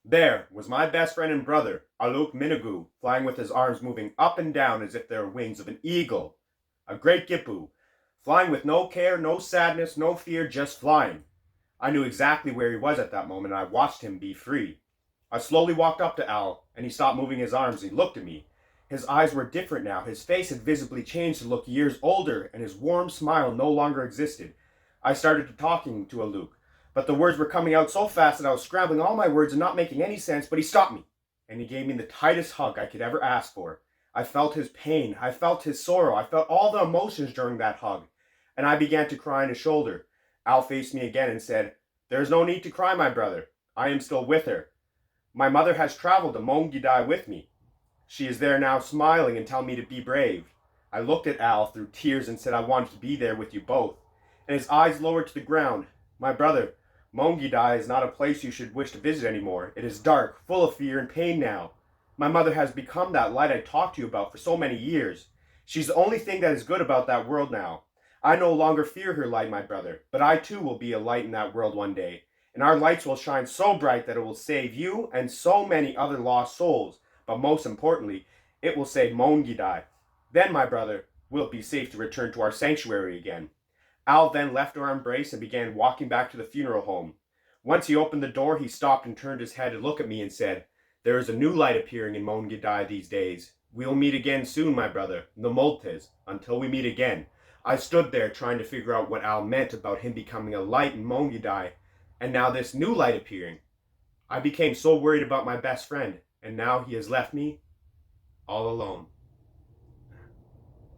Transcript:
There was my best friend and brother, Aluk Minagu, flying with his arms moving up and down as if they were wings of an eagle. A great Gippu, flying with no care, no sadness, no fear, just flying. I knew exactly where he was at that moment, and I watched him be free. I slowly walked up to Al, and he stopped moving his arms and he looked at me. His eyes were different now. His face had visibly changed to look years older, and his warm smile no longer existed. I started talking to Aluk, but the words were coming out so fast that I was scrambling all my words and not making any sense, but he stopped me, and he gave me the tightest hug I could ever ask for. I felt his pain. I felt his sorrow. I felt all the emotions during that hug, and I began to cry on his shoulder. Al faced me again and said, "There is no need to cry, my brother. I am still with her. My mother has traveled to Mongidai with me. She is there now smiling and telling me to be brave." I looked at Al through tears and said I wanted to be there with you both. And his eyes lowered to the ground. "My brother, Mongidai is not a place you should wish to visit anymore. It is dark, full of fear and pain now. My mother has become that light I talked to you about for so many years. She's the only thing that is good about that world now. I no longer fear her light, my brother, but I too will be a light in that world one day. And our lights will shine so bright that it will save you and so many other lost souls. But most importantly, it will save Mongidai. Then, my brother, we'll be safe to return to our sanctuary again." Al then left our embrace and began walking back to the funeral home. Once he opened the door, he stopped and turned his head to look at me and said, "There is a new light appearing in Mongidai these days. We'll meet again soon, my brother, the Moltes, until we meet again." I stood there trying to figure out what Al meant about him becoming a light in Mongidai, and now this new light appearing. I became so worried about my best friend, and now he has left me all alone.